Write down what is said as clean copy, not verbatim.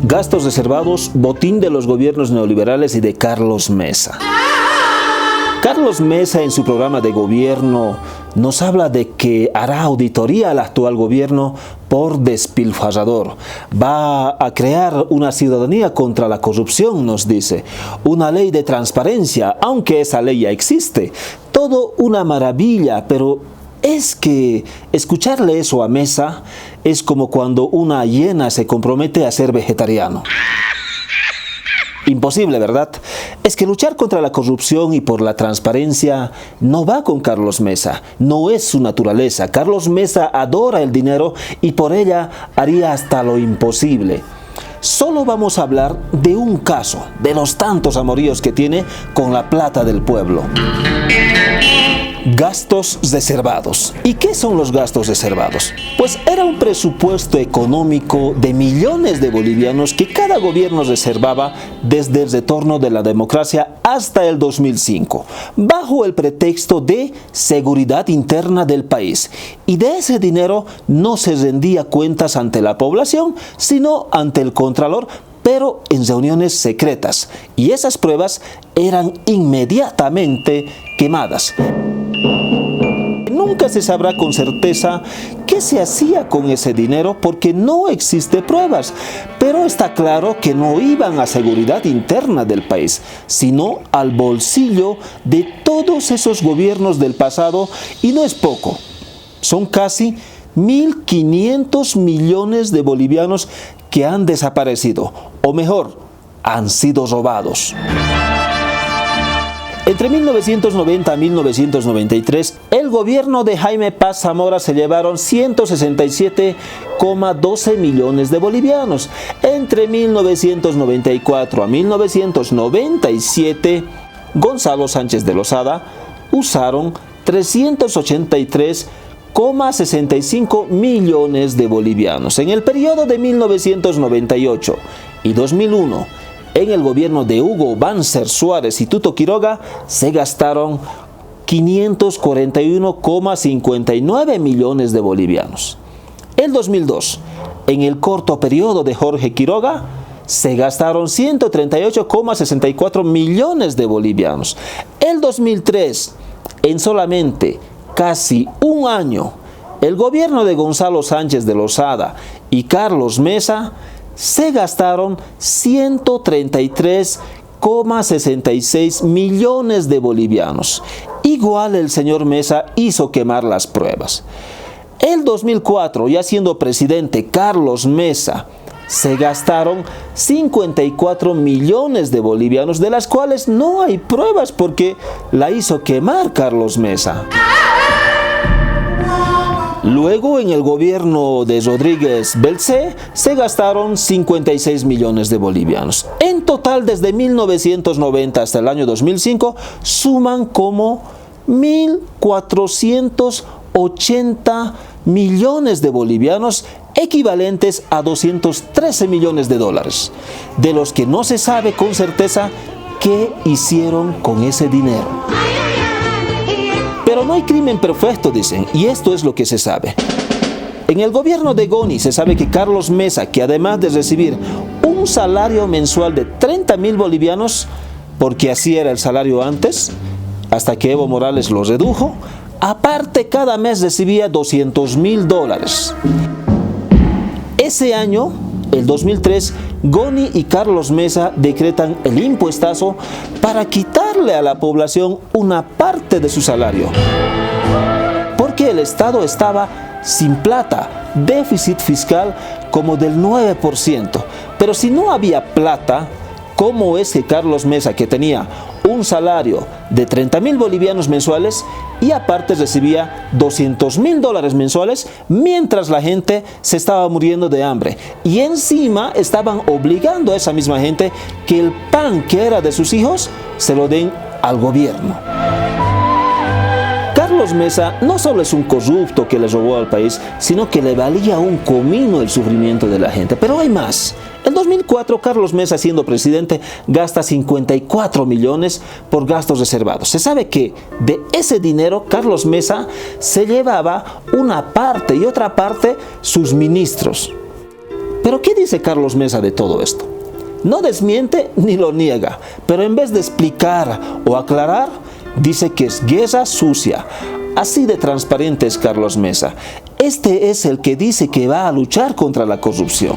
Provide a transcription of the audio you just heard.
Gastos reservados, botín de los gobiernos neoliberales y de Carlos Mesa. Carlos Mesa en su programa de gobierno nos habla de que hará auditoría al actual gobierno por despilfarrador. Va a crear una ciudadanía contra la corrupción, nos dice. Una ley de transparencia, aunque esa ley ya existe. Todo una maravilla, pero es que escucharle eso a Mesa es como cuando una hiena se compromete a ser vegetariano. Imposible, ¿verdad? Es que luchar contra la corrupción y por la transparencia no va con Carlos Mesa, no es su naturaleza. Carlos Mesa adora el dinero y por ella haría hasta lo imposible. Solo vamos a hablar de un caso, de los tantos amoríos que tiene con la plata del pueblo. Gastos reservados. ¿Y qué son los gastos reservados? Pues era un presupuesto económico de millones de bolivianos que cada gobierno reservaba desde el retorno de la democracia hasta el 2005, bajo el pretexto de seguridad interna del país. Y de ese dinero no se rendía cuentas ante la población, sino ante el Contralor, pero en reuniones secretas. Y esas pruebas eran inmediatamente quemadas. Nunca se sabrá con certeza qué se hacía con ese dinero porque no existe pruebas, pero está claro que no iban a seguridad interna del país, sino al bolsillo de todos esos gobiernos del pasado, y no es poco, son casi 1.500 millones de bolivianos que han desaparecido, o mejor, han sido robados. Entre 1990 a 1993, el gobierno de Jaime Paz Zamora se llevaron 167,12 millones de bolivianos. Entre 1994 a 1997, Gonzalo Sánchez de Lozada usaron 383,65 millones de bolivianos. En el periodo de 1998 y 2001, en el gobierno de Hugo Banzer Suárez y Tuto Quiroga, se gastaron 541,59 millones de bolivianos. El 2002, en el corto periodo de Jorge Quiroga, se gastaron 138,64 millones de bolivianos. El 2003, en solamente casi un año, el gobierno de Gonzalo Sánchez de Lozada y Carlos Mesa se gastaron 133,66 millones de bolivianos. Igual el señor Mesa hizo quemar las pruebas. El 2004, ya siendo presidente Carlos Mesa, se gastaron 54 millones de bolivianos, de las cuales no hay pruebas porque la hizo quemar Carlos Mesa. Luego, en el gobierno de Rodríguez Belcé, se gastaron 56 millones de bolivianos. En total, desde 1990 hasta el año 2005, suman como 1.480 millones de bolivianos, equivalentes a 213 millones de dólares, de los que no se sabe con certeza qué hicieron con ese dinero. Pero no hay crimen perfecto, dicen, y esto es lo que se sabe. En el gobierno de Goni se sabe que Carlos Mesa, que además de recibir un salario mensual de 30.000 bolivianos, porque así era el salario antes, hasta que Evo Morales lo redujo, aparte cada mes recibía $200.000. Ese año, el 2003, Goni y Carlos Mesa decretan el impuestazo para quitarle a la población una parte de su salario. Porque el Estado estaba sin plata, déficit fiscal como del 9%. Pero si no había plata, ¿cómo es que Carlos Mesa, que tenía un salario de 30.000 bolivianos mensuales y aparte recibía $200.000 mensuales, mientras la gente se estaba muriendo de hambre? Y encima estaban obligando a esa misma gente que el pan que era de sus hijos se lo den al gobierno. Carlos Mesa no solo es un corrupto que le robó al país, sino que le valía un comino el sufrimiento de la gente. Pero hay más. En 2004, Carlos Mesa, siendo presidente, gasta 54 millones por gastos reservados. Se sabe que de ese dinero, Carlos Mesa se llevaba una parte y otra parte sus ministros. Pero ¿qué dice Carlos Mesa de todo esto? No desmiente ni lo niega, pero en vez de explicar o aclarar, dice que es guerra sucia. Así de transparente es Carlos Mesa. Este es el que dice que va a luchar contra la corrupción.